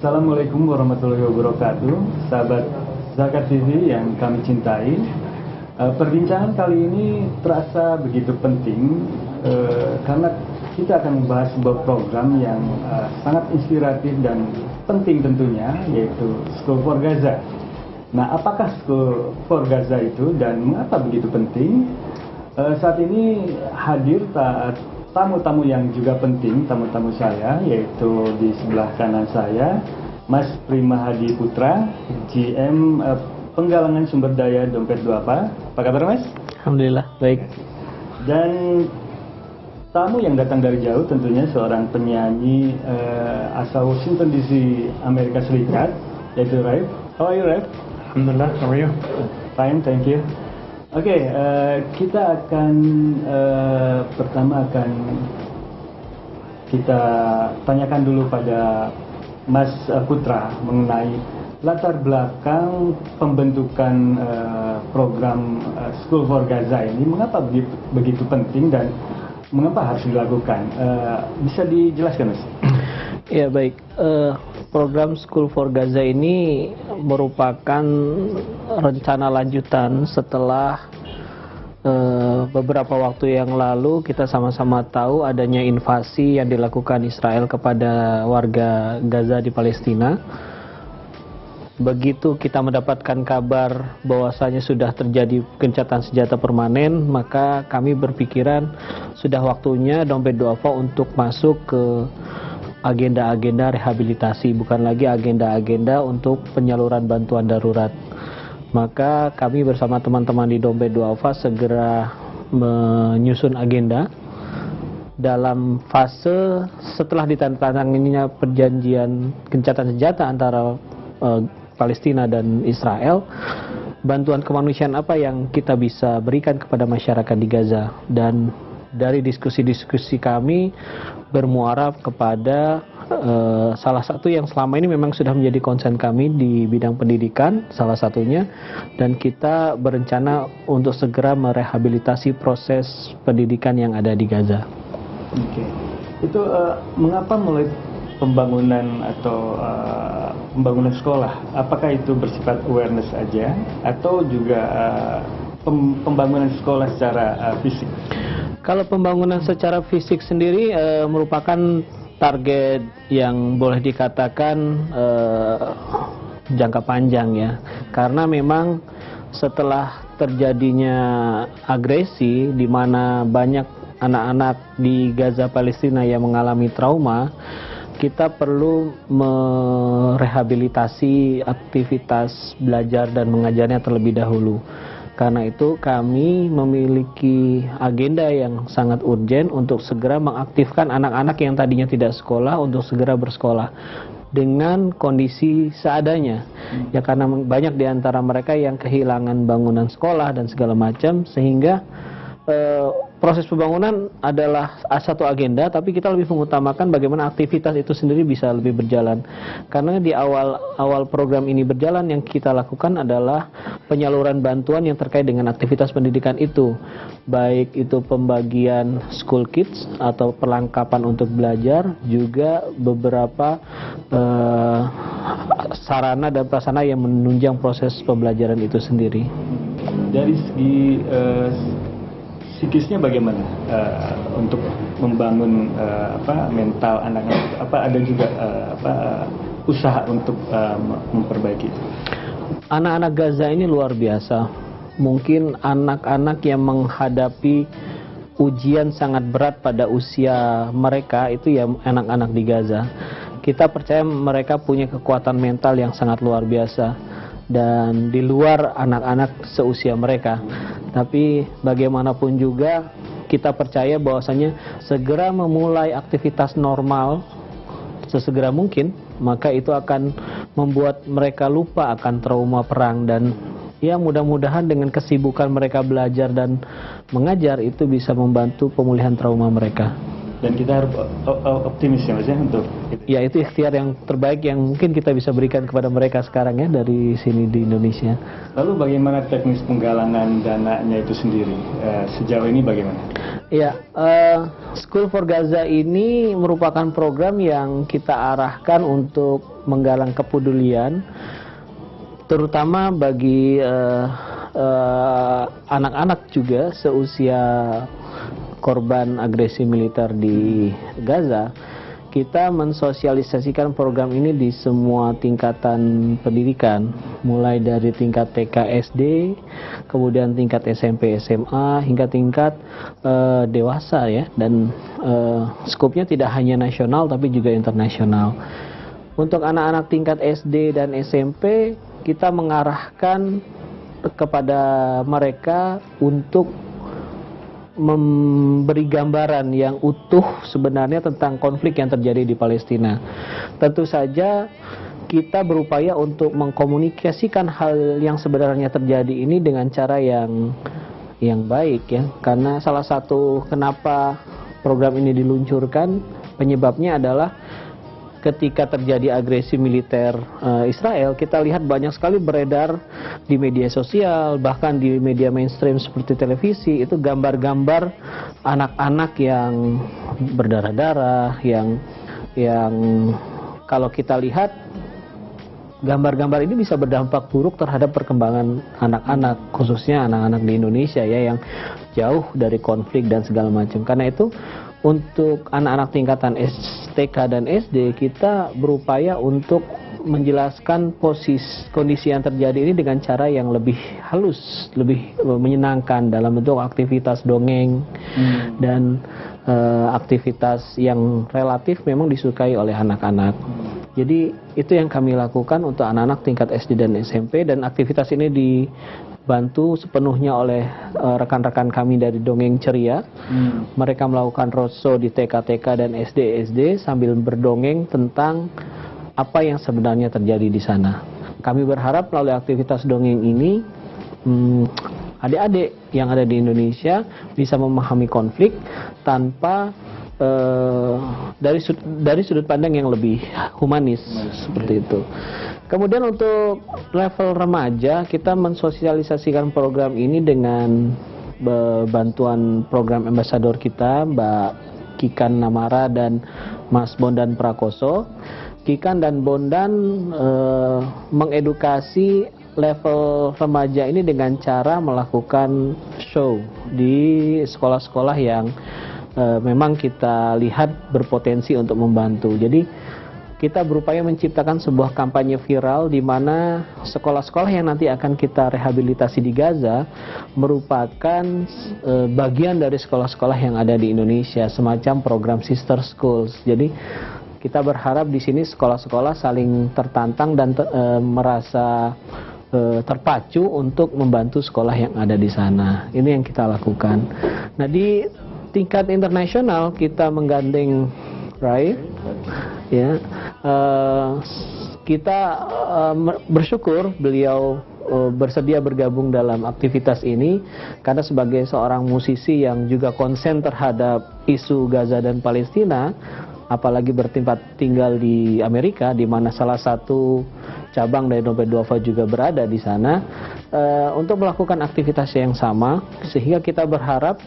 Assalamualaikum warahmatullahi wabarakatuh, sahabat Zakat TV yang kami cintai. Perbincangan kali ini terasa begitu penting karena kita akan membahas sebuah program yang sangat inspiratif dan penting tentunya, yaitu School for Gaza. Nah, apakah School for Gaza itu dan mengapa begitu penting? Saat ini hadir tamu-tamu yang juga penting, tamu-tamu saya, yaitu di sebelah kanan saya, Mas Prima Hadi Putra, GM Penggalangan Sumber Daya Dompet Duafa. Apa kabar, Mas? Alhamdulillah, baik. Dan tamu yang datang dari jauh tentunya seorang penyanyi asal Washington DC, Amerika Serikat, yaitu Raif. How are you, Raif? Alhamdulillah, how are you? Fine, thank you. Oke, kita akan pertama akan kita tanyakan dulu pada Mas Putra mengenai latar belakang pembentukan program School for Gaza ini. Mengapa begitu penting dan mengapa harus dilakukan? Bisa dijelaskan, Mas? Ya, baik. Program School for Gaza ini merupakan rencana lanjutan setelah beberapa waktu yang lalu kita sama-sama tahu adanya invasi yang dilakukan Israel kepada warga Gaza di Palestina. Begitu kita mendapatkan kabar bahwasanya sudah terjadi gencatan senjata permanen, maka kami berpikiran sudah waktunya Dompet Duafa untuk masuk ke agenda-agenda rehabilitasi, bukan lagi agenda-agenda untuk penyaluran bantuan darurat. Maka kami bersama teman-teman di Dompet Duafa segera menyusun agenda dalam fase setelah ditandatanganinya perjanjian gencatan senjata antara Palestina dan Israel. Bantuan kemanusiaan apa yang kita bisa berikan kepada masyarakat di Gaza, dan dari diskusi-diskusi kami bermuara kepada salah satu yang selama ini memang sudah menjadi konsen kami di bidang pendidikan, salah satunya, dan kita berencana untuk segera merehabilitasi proses pendidikan yang ada di Gaza. Oke. Itu mengapa mulai pembangunan atau pembangunan sekolah? Apakah itu bersifat awareness aja atau juga pembangunan sekolah secara fisik? Kalau pembangunan secara fisik sendiri merupakan target yang boleh dikatakan jangka panjang ya, karena memang setelah terjadinya agresi di mana banyak anak-anak di Gaza Palestina yang mengalami trauma, kita perlu merehabilitasi aktivitas belajar dan mengajarnya terlebih dahulu. Karena itu kami memiliki agenda yang sangat urgen untuk segera mengaktifkan anak-anak yang tadinya tidak sekolah untuk segera bersekolah dengan kondisi seadanya. Ya, karena banyak di antara mereka yang kehilangan bangunan sekolah dan segala macam, sehingga proses pembangunan adalah satu agenda, tapi kita lebih mengutamakan bagaimana aktivitas itu sendiri bisa lebih berjalan. Karena di awal program ini berjalan, yang kita lakukan adalah penyaluran bantuan yang terkait dengan aktivitas pendidikan itu, baik itu pembagian school kits atau perlengkapan untuk belajar, juga beberapa sarana dan prasarana yang menunjang proses pembelajaran itu sendiri. Dari segi psikisnya bagaimana untuk membangun mental anak-anak? Ada juga usaha untuk memperbaiki? Anak-anak Gaza ini luar biasa. Mungkin anak-anak yang menghadapi ujian sangat berat pada usia mereka itu ya anak-anak di Gaza. Kita percaya mereka punya kekuatan mental yang sangat luar biasa dan di luar anak-anak seusia mereka. Tapi bagaimanapun juga kita percaya bahwasanya segera memulai aktivitas normal sesegera mungkin, maka itu akan membuat mereka lupa akan trauma perang, dan ya mudah-mudahan dengan kesibukan mereka belajar dan mengajar itu bisa membantu pemulihan trauma mereka. Dan kita harus optimis ya Mas ya untuk itu. Ya, itu ikhtiar yang terbaik yang mungkin kita bisa berikan kepada mereka sekarang ya dari sini di Indonesia. Lalu bagaimana teknis penggalangan dananya itu sendiri? Sejauh ini bagaimana? Ya, School for Gaza ini merupakan program yang kita arahkan untuk menggalang kepedulian, terutama bagi anak-anak juga seusia korban agresi militer di Gaza. Kita mensosialisasikan program ini di semua tingkatan pendidikan, mulai dari tingkat TK SD, kemudian tingkat SMP SMA, hingga tingkat dewasa ya, dan skopnya tidak hanya nasional tapi juga internasional. Untuk anak-anak tingkat SD dan SMP, kita mengarahkan kepada mereka untuk memberi gambaran yang utuh sebenarnya tentang konflik yang terjadi di Palestina. Tentu saja kita berupaya untuk mengkomunikasikan hal yang sebenarnya terjadi ini dengan cara yang baik ya. Karena salah satu kenapa program ini diluncurkan, penyebabnya adalah ketika terjadi agresi militer Israel, kita lihat banyak sekali beredar di media sosial, bahkan di media mainstream seperti televisi, itu gambar-gambar anak-anak yang berdarah-darah, yang kalau kita lihat gambar-gambar ini bisa berdampak buruk terhadap perkembangan anak-anak, khususnya anak-anak di Indonesia ya, yang jauh dari konflik dan segala macam. Karena itu untuk anak-anak tingkatan TK dan SD, kita berupaya untuk menjelaskan kondisi yang terjadi ini dengan cara yang lebih halus, lebih menyenangkan dalam bentuk aktivitas dongeng dan aktivitas yang relatif memang disukai oleh anak-anak. Jadi itu yang kami lakukan untuk anak-anak tingkat SD dan SMP, dan aktivitas ini dibantu sepenuhnya oleh rekan-rekan kami dari Dongeng Ceria. Mereka melakukan roadshow di TK-TK dan SD-SD sambil berdongeng tentang apa yang sebenarnya terjadi di sana. Kami berharap melalui aktivitas dongeng ini adik-adik yang ada di Indonesia bisa memahami konflik tanpa dari sudut pandang yang lebih humanis seperti itu. Kemudian untuk level remaja, kita mensosialisasikan program ini dengan bantuan program ambasador kita, Mbak Kikan Namara dan Mas Bondan Prakoso. Kikan dan Bondan mengedukasi level remaja ini dengan cara melakukan show di sekolah-sekolah yang memang kita lihat berpotensi untuk membantu. Jadi kita berupaya menciptakan sebuah kampanye viral di mana sekolah-sekolah yang nanti akan kita rehabilitasi di Gaza merupakan bagian dari sekolah-sekolah yang ada di Indonesia, semacam program sister schools. Jadi kita berharap di sini sekolah-sekolah saling tertantang dan merasa terpacu untuk membantu sekolah yang ada di sana. Ini yang kita lakukan. Nah, di tingkat internasional kita menggandeng Rai, ya, kita bersyukur beliau bersedia bergabung dalam aktivitas ini, karena sebagai seorang musisi yang juga konsen terhadap isu Gaza dan Palestina, apalagi bertempat tinggal di Amerika, di mana salah satu cabang dari Dompet Duafa juga berada di sana, untuk melakukan aktivitas yang sama, sehingga kita berharap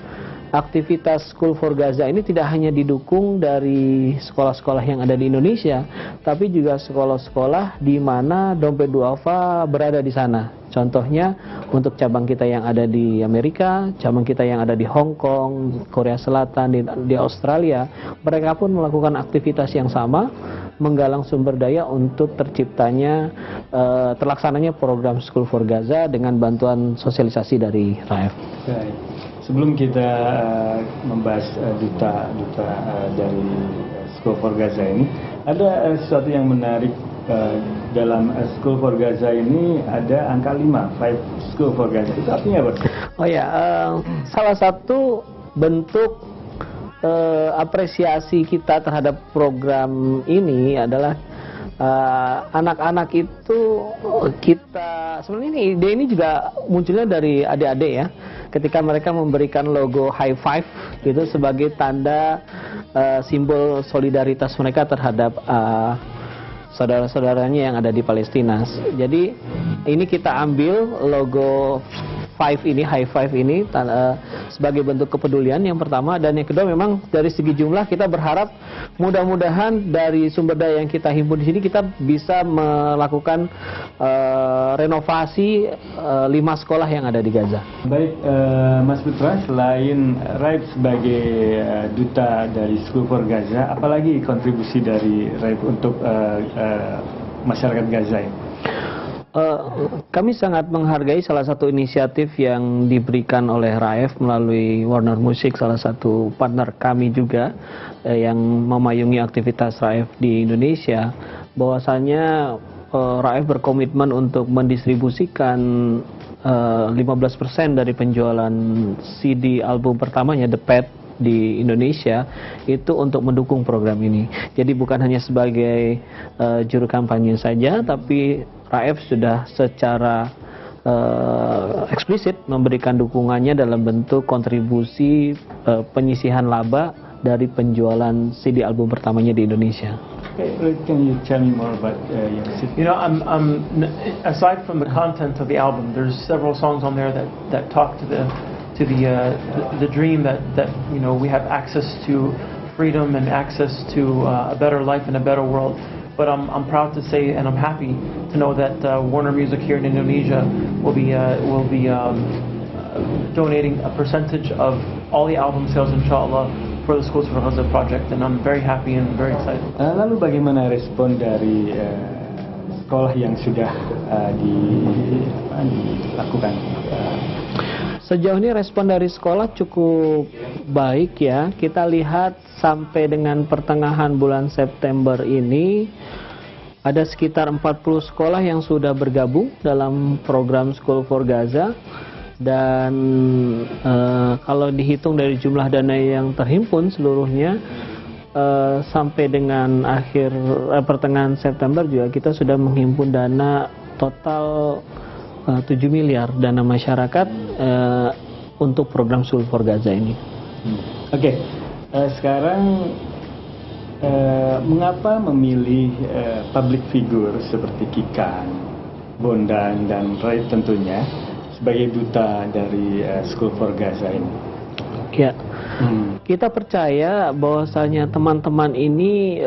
aktivitas School for Gaza ini tidak hanya didukung dari sekolah-sekolah yang ada di Indonesia, tapi juga sekolah-sekolah di mana Dompet Duafa berada di sana. Contohnya untuk cabang kita yang ada di Amerika, cabang kita yang ada di Hong Kong, Korea Selatan, di Australia, mereka pun melakukan aktivitas yang sama, menggalang sumber daya untuk terciptanya, terlaksananya program School for Gaza dengan bantuan sosialisasi dari RAF. Sebelum kita membahas duta dari School for Gaza ini, ada sesuatu yang menarik dalam School for Gaza ini, ada angka 5 School for Gaza. Itu artinya apa? Oh ya, salah satu bentuk apresiasi kita terhadap program ini adalah anak-anak itu kita, sebenarnya ide ini juga munculnya dari adik-adik ya. ketika mereka memberikan logo high five gitu sebagai tanda simbol solidaritas mereka terhadap saudara-saudaranya yang ada di Palestina. Jadi ini kita ambil logo high five ini sebagai bentuk kepedulian yang pertama, dan yang kedua memang dari segi jumlah kita berharap mudah-mudahan dari sumber daya yang kita himpun di sini kita bisa melakukan renovasi 5 sekolah yang ada di Gaza. Baik, Mas Putra, selain Raif sebagai duta dari School for Gaza, apalagi kontribusi dari Raif untuk masyarakat Gaza ini? Kami sangat menghargai salah satu inisiatif yang diberikan oleh Raif melalui Warner Music, salah satu partner kami juga yang memayungi aktivitas Raif di Indonesia, bahwasanya Raif berkomitmen untuk mendistribusikan 15% dari penjualan CD album pertamanya The Pet di Indonesia itu untuk mendukung program ini. Jadi bukan hanya sebagai juru kampanye saja, tapi Raif sudah secara eksplisit memberikan dukungannya dalam bentuk kontribusi penyisihan laba dari penjualan CD album pertamanya di Indonesia. Can you tell me more about your CD? You know, aside from the content of the album, there's several songs on there that talk to the dream that you know we have access to freedom and access to a better life and a better world. But I'm proud to say, and I'm happy to know that Warner Music here in Indonesia will be donating a percentage of all the album sales, inshallah, for the Schools for Gaza project, and I'm very happy and very excited. Lalu bagaimana respon dari sekolah yang sudah dilakukan? Sejauh ini respon dari sekolah cukup baik ya. Kita lihat sampai dengan pertengahan bulan September ini ada sekitar 40 sekolah yang sudah bergabung dalam program School for Gaza, dan kalau dihitung dari jumlah dana yang terhimpun seluruhnya sampai dengan akhir pertengahan September juga kita sudah menghimpun dana total 7 miliar dana masyarakat untuk program School for Gaza ini. Oke. Sekarang mengapa memilih public figure seperti Kikan, Bondan, dan Raif tentunya sebagai duta dari School for Gaza ini? Ya, kita percaya bahwasanya teman-teman ini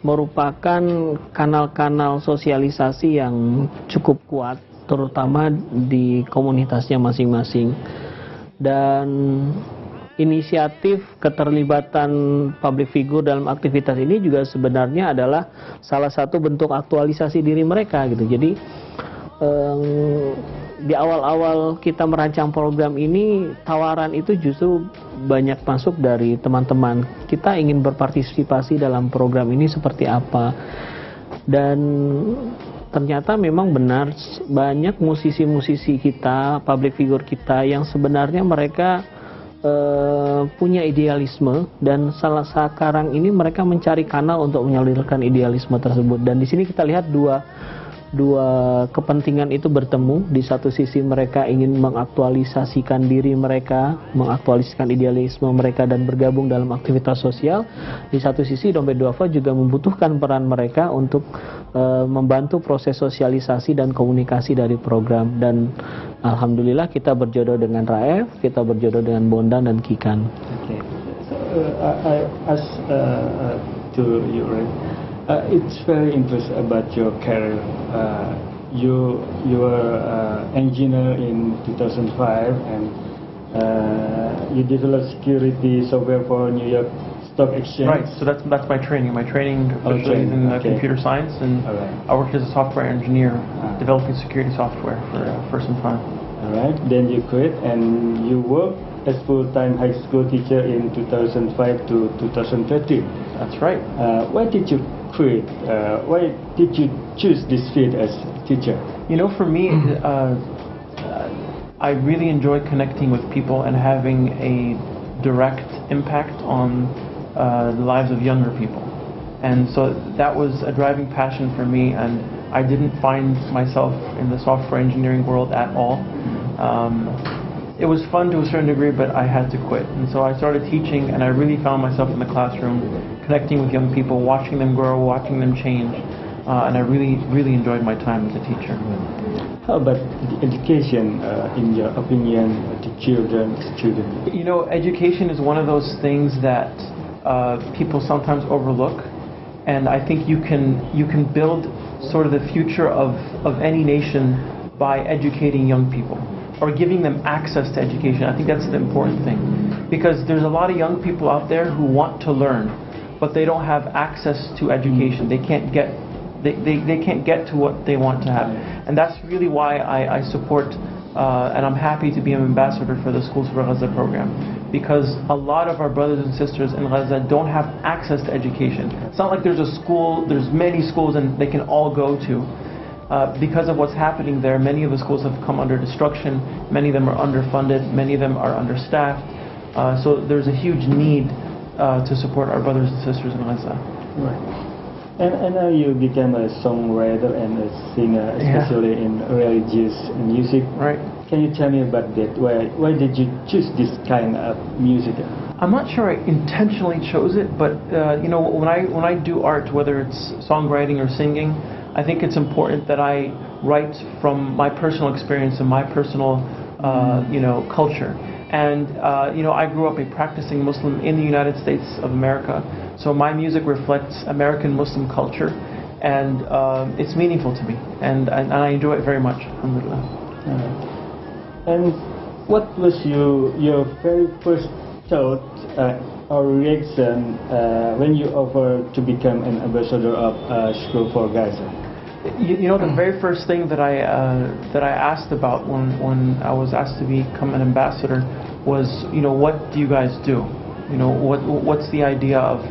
merupakan kanal-kanal sosialisasi yang cukup kuat, terutama di komunitasnya masing-masing. Dan inisiatif keterlibatan public figure dalam aktivitas ini juga sebenarnya adalah salah satu bentuk aktualisasi diri mereka gitu. Jadi di awal-awal kita merancang program ini, tawaran itu justru banyak masuk dari teman-teman. Kita ingin berpartisipasi dalam program ini seperti apa. Dan ternyata memang benar banyak musisi-musisi kita, public figure kita yang sebenarnya mereka punya idealisme, dan sekarang ini mereka mencari kanal untuk menyalurkan idealisme tersebut. Dan di sini kita lihat dua kepentingan itu bertemu. Di satu sisi mereka ingin mengaktualisasikan diri mereka, mengaktualisasikan idealisme mereka dan bergabung dalam aktivitas sosial. Di satu sisi Dompet Duafa juga membutuhkan peran mereka untuk membantu proses sosialisasi dan komunikasi dari program. Dan alhamdulillah kita berjodoh dengan Raif, kita berjodoh dengan Bondan dan Kikan. Okay. So, I ask to you, Raif. It's very interesting about your career. You were engineer in 2005, and you developed security software for New York Stock Exchange. Right. So that's my training. My training officially is in computer science, and I worked as a software engineer developing security software for some time. All right. Then you quit, and you worked as full-time high school teacher in 2005 to 2013. That's right. Why did you quit? Why did you choose this field as teacher? You know, for me, I really enjoy connecting with people and having a direct impact on the lives of younger people. And so that was a driving passion for me, and I didn't find myself in the software engineering world at all. it was fun to a certain degree, but I had to quit. And so I started teaching, and I really found myself in the classroom, connecting with young people, watching them grow, watching them change, and I really enjoyed my time as a teacher. How about the education, in your opinion, to children, students? You know, education is one of those things that people sometimes overlook, and I think you can build sort of the future of any nation by educating young people or giving them access to education. I think that's the important thing, because there's a lot of young people out there who want to learn, but they don't have access to education. They can't get to what they want to have, and that's really why I support and I'm happy to be an ambassador for the Schools for Gaza program, because a lot of our brothers and sisters in Gaza don't have access to education. It's not like there's many schools and they can all go to. Because of what's happening there, many of the schools have come under destruction, many of them are underfunded, many of them are understaffed, so there's a huge need to support our brothers and sisters in Gaza. Right. And now you became a songwriter and a singer, especially in religious music. Right. Can you tell me about that? Why did you choose this kind of music? I'm not sure I intentionally chose it, but you know, when I do art, whether it's songwriting or singing, I think it's important that I write from my personal experience and my personal you know, culture. And you know, I grew up a practicing Muslim in the United States of America, so my music reflects American Muslim culture, and it's meaningful to me, and I enjoy it very much. Alhamdulillah. And what was your very first thought or reaction when you offered to become an ambassador of School for Gaza? You know, the very first thing that I asked about when I was asked to become an ambassador was, you know, what do you guys do? You know, what's the idea of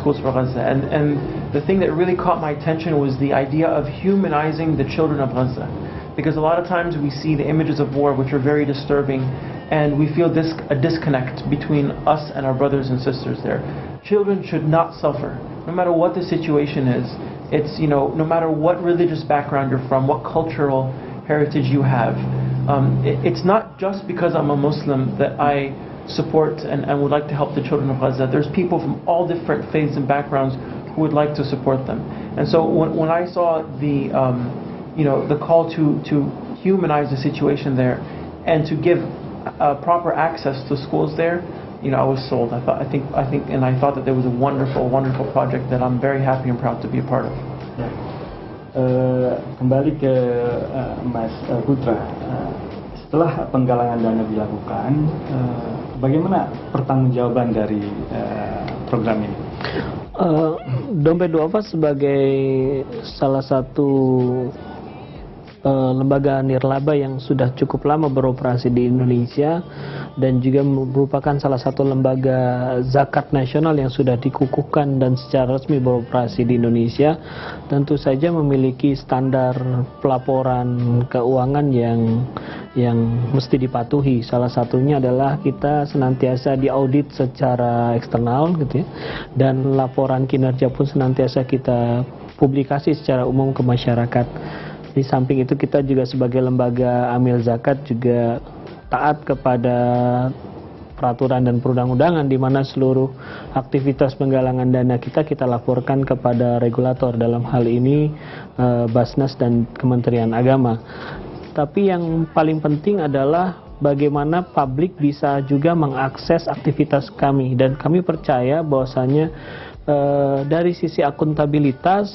Schools for Gaza? And the thing that really caught my attention was the idea of humanizing the children of Gaza, because a lot of times we see the images of war, which are very disturbing, and we feel a disconnect between us and our brothers and sisters there. Children should not suffer, no matter what the situation is. It's, you know, no matter what religious background you're from, what cultural heritage you have. It's not just because I'm a Muslim that I support and would like to help the children of Gaza. There's people from all different faiths and backgrounds who would like to support them. And so when I saw the you know, the call to humanize the situation there and to give proper access to schools there, you know, I was sold. I thought that there was a wonderful project that I'm very happy and proud to be a part of. Ya. Kembali ke Mas Putra, setelah penggalangan dana dilakukan, bagaimana pertanggungjawaban dari program ini? Dompet Duafa sebagai salah satu lembaga nirlaba yang sudah cukup lama beroperasi di Indonesia dan juga merupakan salah satu lembaga zakat nasional yang sudah dikukuhkan dan secara resmi beroperasi di Indonesia, tentu saja memiliki standar pelaporan keuangan yang mesti dipatuhi. Salah satunya adalah kita senantiasa diaudit secara eksternal gitu ya, dan laporan kinerja pun senantiasa kita publikasi secara umum ke masyarakat. Di samping itu kita juga sebagai lembaga amil zakat juga taat kepada peraturan dan perundang-undangan di mana seluruh aktivitas penggalangan dana kita laporkan kepada regulator, dalam hal ini Basnas dan Kementerian Agama. Tapi yang paling penting adalah bagaimana publik bisa juga mengakses aktivitas kami, dan kami percaya bahwasanya dari sisi akuntabilitas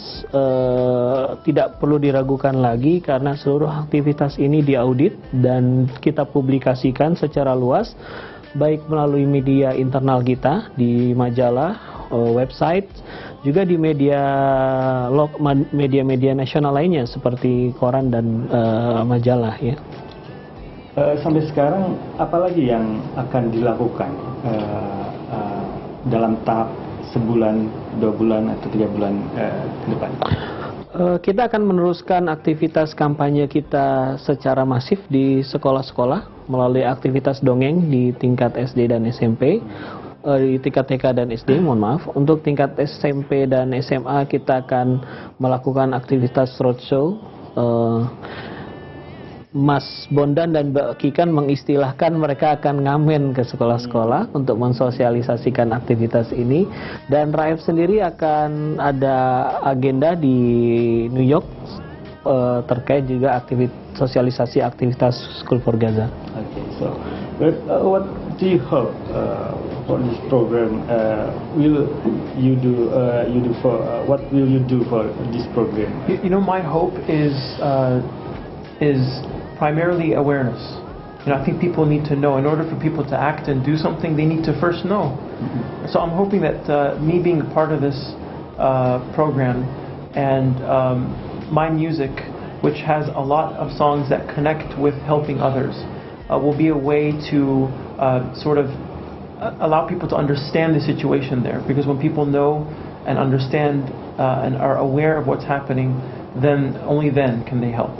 tidak perlu diragukan lagi karena seluruh aktivitas ini diaudit dan kita publikasikan secara luas, baik melalui media internal kita di majalah, website, juga di media nasional lainnya seperti koran dan majalah ya. Sampai sekarang apalagi yang akan dilakukan dalam tahap sebulan, 2 bulan, atau 3 bulan ke depan? Kita akan meneruskan aktivitas kampanye kita secara masif di sekolah-sekolah melalui aktivitas dongeng di tingkat SD dan SMP, di tingkat TK dan SD, mohon maaf. Untuk tingkat SMP dan SMA kita akan melakukan aktivitas roadshow Mas Bondan dan Mbak Kikan mengistilahkan mereka akan ngamen ke sekolah-sekolah untuk mensosialisasikan aktivitas ini, dan Raif sendiri akan ada agenda di New York terkait juga sosialisasi aktivitas School for Gaza. Okay, so what do you hope for this program? Will you do for what will you do for this program? You know, my hope is primarily awareness. You know, I think people need to know. In order for people to act and do something, they need to first know. So I'm hoping that me being a part of this program and my music, which has a lot of songs that connect with helping others, will be a way to sort of allow people to understand the situation there. Because when people know and understand and are aware of what's happening, then only then can they help.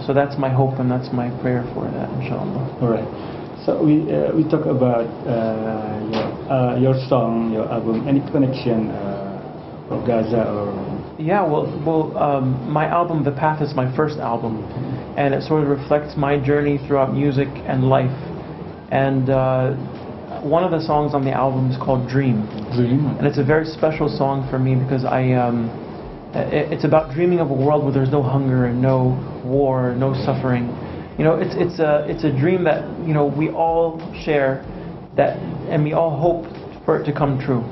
So that's my hope and that's my prayer for that, inshallah. All right. So we talk about your song, your album. Any connection for Gaza or? Yeah, well, my album, The Path, is my first album, and it sort of reflects my journey throughout music and life. And one of the songs on the album is called Dream. Dream. And it's a very special song for me because it's about dreaming of a world where there's no hunger and no war, no suffering. You know, it's a dream that, you know, we all share, that, and we all hope for it to come true.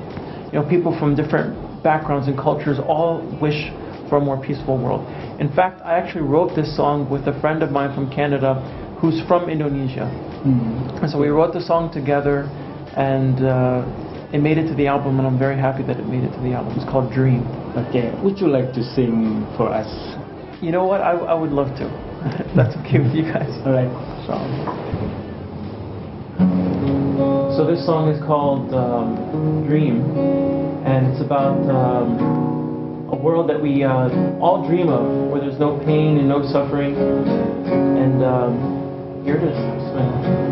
You know, people from different backgrounds and cultures all wish for a more peaceful world. In fact, I actually wrote this song with a friend of mine from Canada who's from Indonesia. And so we wrote the song together, and it made it to the album, and I'm very happy that it made it to the album. It's called Dream. Okay, would you like to sing for us? You know what? I would love to. If that's okay with you guys. All right. So this song is called Dream, and it's about a world that we all dream of, where there's no pain and no suffering. And here it is. Bismillah.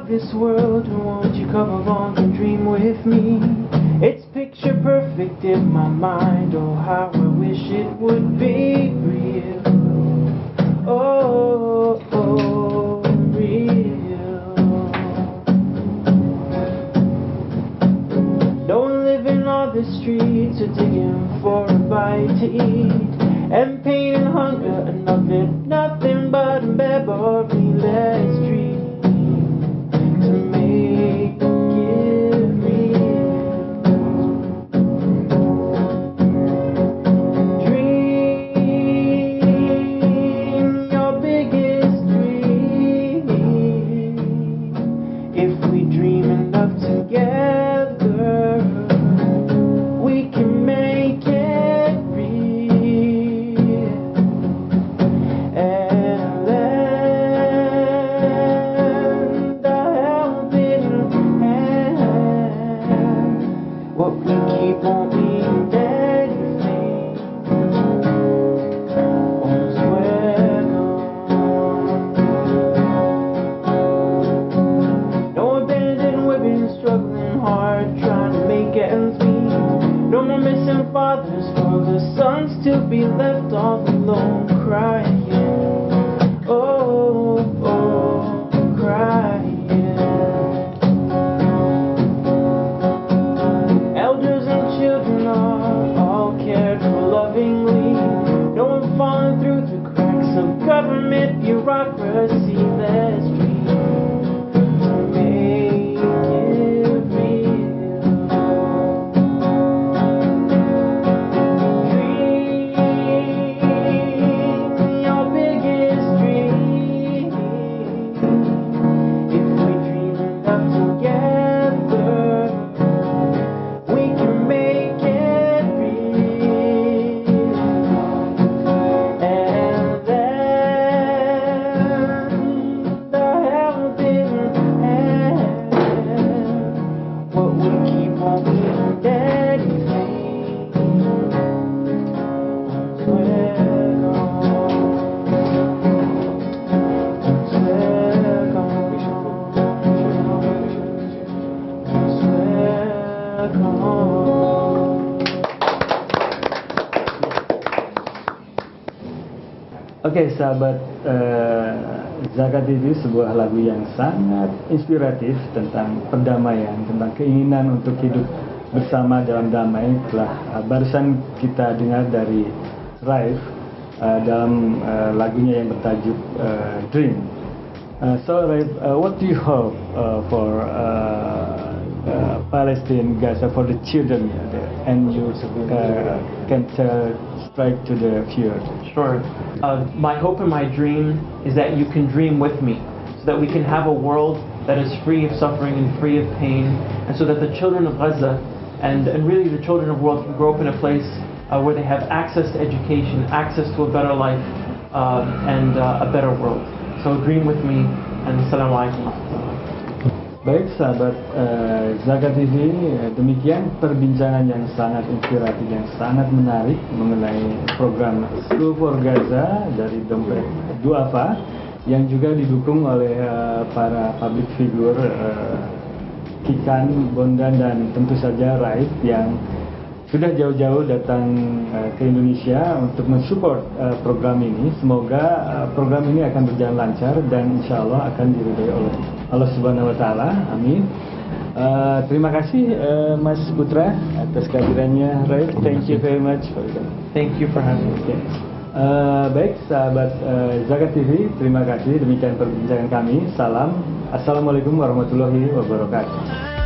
This world, won't you come along and dream with me? It's picture perfect in my mind. Oh, how I wish it would be real. Oh, oh, real. Don't live in all the streets or digging for a bite to eat, and pain and hunger and nothing but memory. Let's dream. Oke, sahabat Zakat TV, sebuah lagu yang sangat inspiratif tentang perdamaian, tentang keinginan untuk hidup bersama dalam damai. Telah barusan kita dengar dari Raif dalam lagunya yang bertajuk Dream. So Raif, what do you hope for Palestine, Gaza, for the children, and you can strike to the future? Sure. My hope and my dream is that you can dream with me, so that we can have a world that is free of suffering and free of pain, and so that the children of Gaza and really the children of the world can grow up in a place where they have access to education, access to a better life, and a better world. So dream with me, and Assalamualaikum. Baik sahabat Zakat TV, demikian perbincangan yang sangat inspiratif, yang sangat menarik mengenai program School for Gaza dari Dompet Duafa, yang juga didukung oleh para public figure Kikan, Bondan, dan tentu saja Raif yang sudah jauh-jauh datang ke Indonesia untuk mensupport program ini. Semoga program ini akan berjalan lancar dan insya Allah akan diridhoi oleh Allah Subhanahu Wa Taala. Amin. Terima kasih Mas Putra atas kehadirannya. Raif, thank you very much for that. Thank you for having me. Baik sahabat Zakat TV, terima kasih. Demikian perbincangan kami. Salam. Assalamualaikum warahmatullahi wabarakatuh.